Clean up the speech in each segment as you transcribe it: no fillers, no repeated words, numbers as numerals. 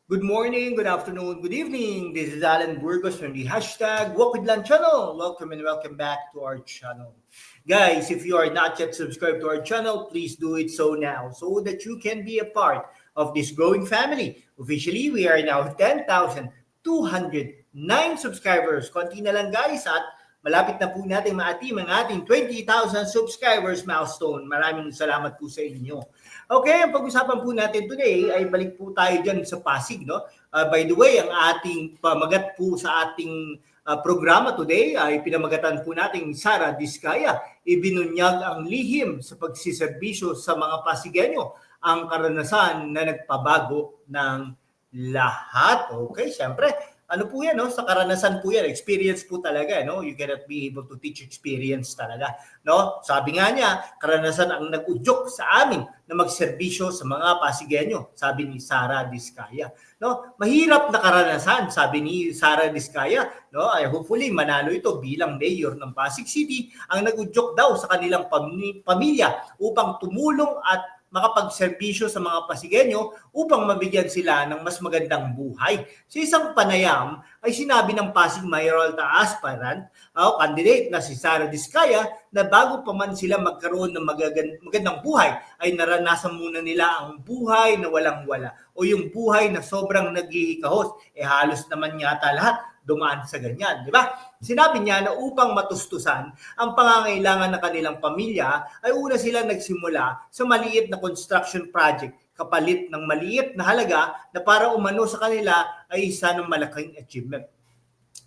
Good morning, good afternoon, good evening. This is Alan Burgos from the hashtag Walk with Lan channel. Welcome and welcome back to our channel. Guys, if you are not yet subscribed to our channel, please do it so now so that you can be a part of this growing family. Officially, we are now 10,209 subscribers. Konti na lang guys at malapit na po natin maatim ang ating 20,000 subscribers milestone. Maraming salamat po sa inyo. Okay, ang pag-usapan po natin today ay balik po tayo dyan sa Pasig. No? By the way, ang ating pamagat po sa ating programa today ay pinamagatan po natin Sara Diskaya. Ibinunyag ang lihim sa pagsiserbisyo sa mga Pasigenyo, ang karanasan na nagpabago ng lahat. Okay, siyempre, ano po yan, no? Sa karanasan po yan, experience po talaga, no? You cannot be able to teach experience talaga, no? Sabi nga niya, karanasan ang nag-udyok sa amin na magserbisyo sa mga Pasigenyo, sabi ni Sara Diskaya, no? Mahirap na karanasan, sabi ni Sara Diskaya, no? Ay hopefully manalo ito bilang mayor ng Pasig City, ang nag-udyok daw sa kanilang pamilya upang tumulong at makapagserbisyo sa mga Pasigenyo upang mabigyan sila ng mas magandang buhay. Sa isang panayam ay sinabi ng Pasig Mayoral aspirant o candidate na si Sara Diskaya na bago pa man sila magkaroon ng magandang buhay ay naranasan muna nila ang buhay na walang-wala o yung buhay na sobrang naghihikahos. Halos naman yata lahat dumaan sa ganyan, di ba? Sinabi niya na upang matustusan ang pangangailangan ng kanilang pamilya ay una sila nagsimula sa maliit na construction project kapalit ng maliit na halaga na para umano sa kanila ay isa ng malaking achievement.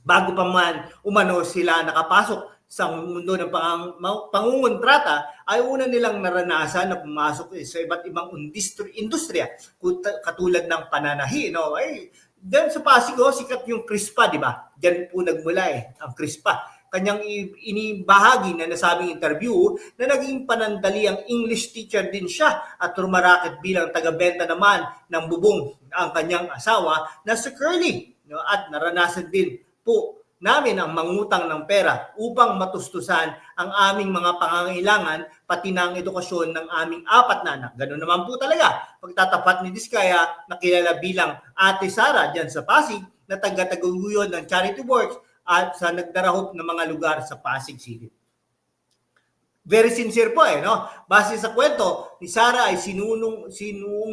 Bago pa man umano sila nakapasok sa mundo ng pangungontrata ay una nilang naranasan na pumasok sa iba't ibang industriya katulad ng pananahi, no? Diyan sa Pasig, sikat yung Crispa, di ba? Diyan po nagmula ang Crispa. Kanyang inibahagi na nasabing interview na naging panandali ang English teacher din siya at rumaraket bilang taga-benta naman ng bubong ang kanyang asawa na si Curly. No? At naranasan din po namin ang mangutang ng pera upang matustusan ang aming mga pangangailangan pati na ang edukasyon ng aming 4 na anak. Ganun naman po talaga. Pagtatapat ni Diskaya na kilala bilang Ate Sara dyan sa Pasig na taga-tagaluyon ng charity works at sa nagdarahop ng mga lugar sa Pasig City. Very sincere po no? Base sa kwento ni Sara ay sinuong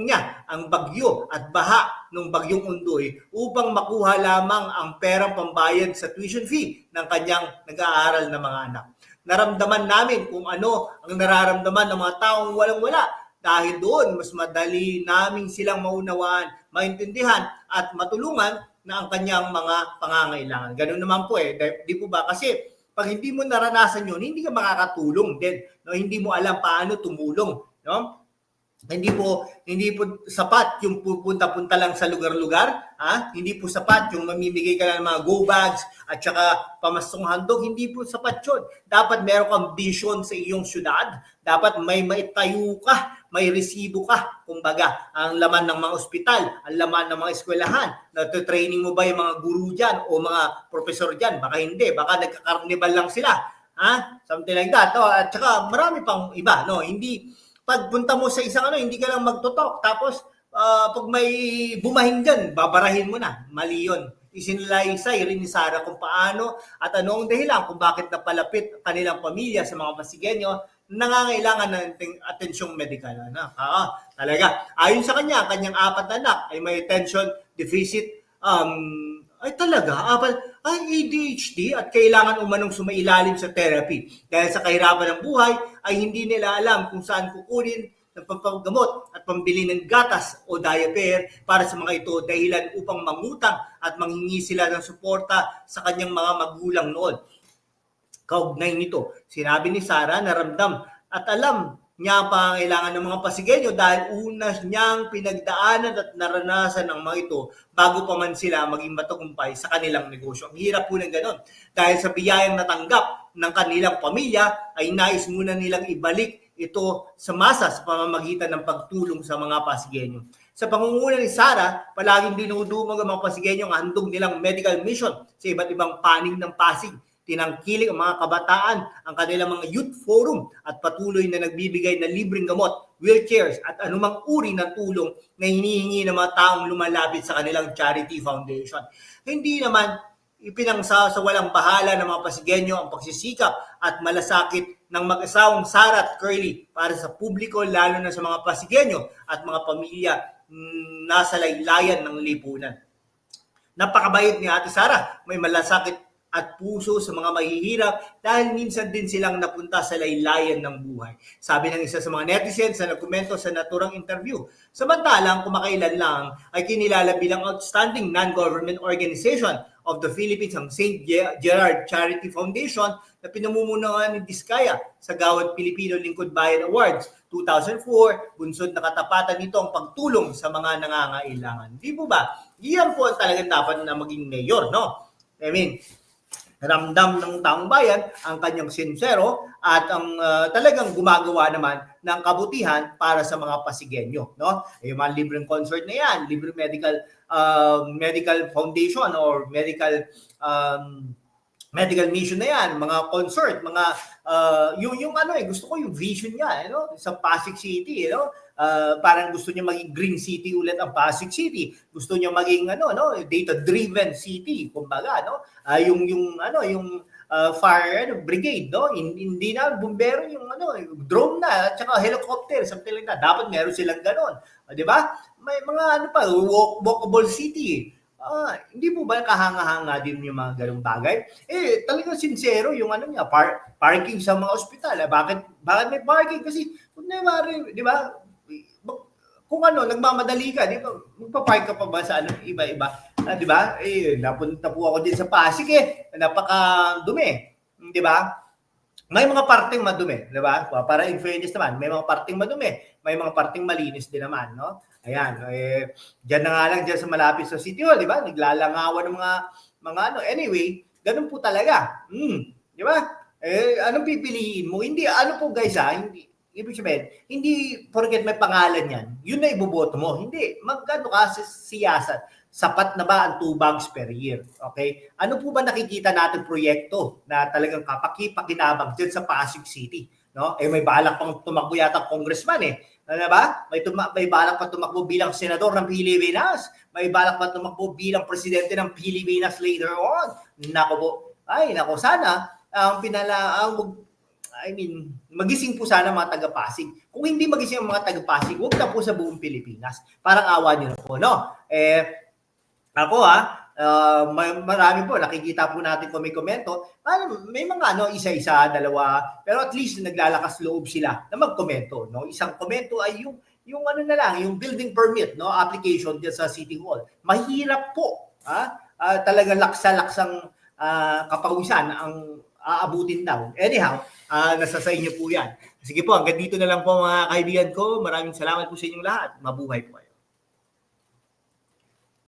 niya ang bagyo at baha ng bagyong Undoy upang makuha lamang ang perang pambayad sa tuition fee ng kanyang nag-aaral na mga anak. Naramdaman namin kung ano ang nararamdaman ng mga taong walang-wala dahil doon mas madali naming silang maunawaan, maintindihan at matulungan na ang kanyang mga pangangailangan. Ganun naman po di po ba? Kasi pag hindi mo naranasan yun, hindi ka makakatulong din. No? Hindi mo alam paano tumulong. No? Hindi po sapat yung pupunta-punta lang sa lugar-lugar. Hindi po sapat yung mamimigay ka ng mga go bags at saka pamastong handog. Hindi po sapat yun. Dapat meron kang vision sa iyong syudad. Dapat may maitayo ka, may resibo ka. Kumbaga, ang laman ng mga ospital, ang laman ng mga eskwelahan. Training mo ba yung mga guru dyan o mga profesor dyan? Baka hindi. Baka nagka-carnival lang sila. Something like that. At saka marami pang iba. No? Hindi pagpunta mo sa isang hindi ka lang magtotok. Tapos, pag may bumahing dyan, babarahin mo na. Mali yun. Isinalaysay rin ni Sara kung paano at ano ang dahilan kung bakit napalapit kanilang pamilya sa mga Pasigenyo nangangailangan ng atensyong medikal. Talaga. Ayon sa kanya, ang kanyang 4 na anak ay may attention deficit ADHD at kailangan umanong sumailalim sa therapy. Dahil sa kahirapan ng buhay ay hindi nila alam kung saan kukunin ng pagpapagamot at pambili ng gatas o diaper para sa mga ito dahilan upang mangutang at manghingi sila ng suporta sa kanyang mga magulang noon. Kaugnay nito, sinabi ni Sara na ramdam at alam niya ang pangangailangan ng mga Pasigenyo dahil una niyang pinagdaanan at naranasan ng mga ito bago pa man sila maging matagumpay sa kanilang negosyo. Ang hirap po ng ganon. Dahil sa biyayang natanggap ng kanilang pamilya ay nais muna nilang ibalik ito sa masa sa pamamagitan ng pagtulong sa mga Pasigenyo. Sa pangunguna ni Sara, palaging dinudumog ang mga Pasigenyo ang handog nilang medical mission sa iba't ibang panig ng Pasig. Tinangkilik ang mga kabataan ang kanilang mga youth forum at patuloy na nagbibigay ng libreng gamot wheelchairs at anumang uri ng tulong na hinihingi ng mga taong lumalapit sa kanilang charity foundation. Hindi naman ipinangsasawalang bahala ng mga Pasigueño ang pagsisikap at malasakit ng mag-asawang Sara at Curly para sa publiko, lalo na sa mga Pasigueño at mga pamilya nasa laylayan ng lipunan. Napakabait ni Ate Sara, may malasakit at puso sa mga mahihirap dahil minsan din silang napunta sa laylayan ng buhay. Sabi ng isa sa mga netizens na nagkomento sa naturang interview. Samantalang kumakailan lang ay kinilala bilang outstanding non-government organization of the Philippines ang St. Gerard Charity Foundation na pinamumunuan ni Diskaya sa Gawad Pilipino Lingkod Bayan Awards 2004. Bunsod na katapatan nito ang pagtulong sa mga nangangailangan. Di po ba? Iyan po ang talagang dapat na maging mayor, no? I mean, ramdam ng taong bayan ang kanyang sincero at ang talagang gumagawa naman ng kabutihan para sa mga Pasigueño, no? Yung mga libreng concert na yan, libreng medical foundation or medical mission na yan, mga concert, mga yung ano gusto ko yung vision niya, sa Pasig City, parang gusto niya maging green city ulit ang Pasig City. Gusto niya maging data-driven city, kumbaga, yung fire brigade, hindi na bumbero, yung drone na at saka helicopter, something like that. Dapat meron silang ganon, di ba? May mga walkable city. Hindi po ba kahanga-hanga din yung mga ganung bagay? Talagang sincero yung niya, parking sa mga ospital. Bakit may parking? Kasi kung di ba? Kung nagmamadali ka, di ba? Magpa-park ka pa ba sa iba-iba? Di ba? Napunta po ako din sa Pasig, napaka-dumi, di ba? May mga parting madumi, di ba? Para in fairness naman, may mga parting madumi, may mga parting malinis din naman, no? Ayan, diyan na nga lang diyan sa malapit sa City Hall, di ba? Naglalangawan ng mga Anyway, ganun po talaga. Di ba? Anong pipiliin mo? Hindi, po guys, hindi, ibig sabihin, hindi porket may pangalan yan, yun na iboboto mo. Hindi, magkano ka sa siyasat? Sapat na ba ang 2 bags per year? Okay? Ano po ba nakikita natin proyekto na talagang kapakipakinabang dyan sa Pasig City? No? May balak pang tumakbo yata congressman Ano ba? May balak pa tumakbo bilang senador ng Pilipinas. May balak pa tumakbo bilang presidente ng Pilipinas later on. Nako sana magising po sana mga taga-Pasig. Kung hindi magising ang mga taga-Pasig, huwag na po sa buong Pilipinas. Parang awa niyo na po, no? Ako marami po, nakikita po natin kung may komento. May mga isa-isa, dalawa, pero at least naglalakas loob sila na magkomento, no? Isang komento ay yung yung building permit, no, application diyan sa City Hall. Mahirap po, talagang laksa-laksang kapawisan ang aabutin daw. Anyhow, nasa sa inyo po yan. Sige po, hanggang dito na lang po mga kaibigan ko. Maraming salamat po sa inyong lahat. Mabuhay po kayo.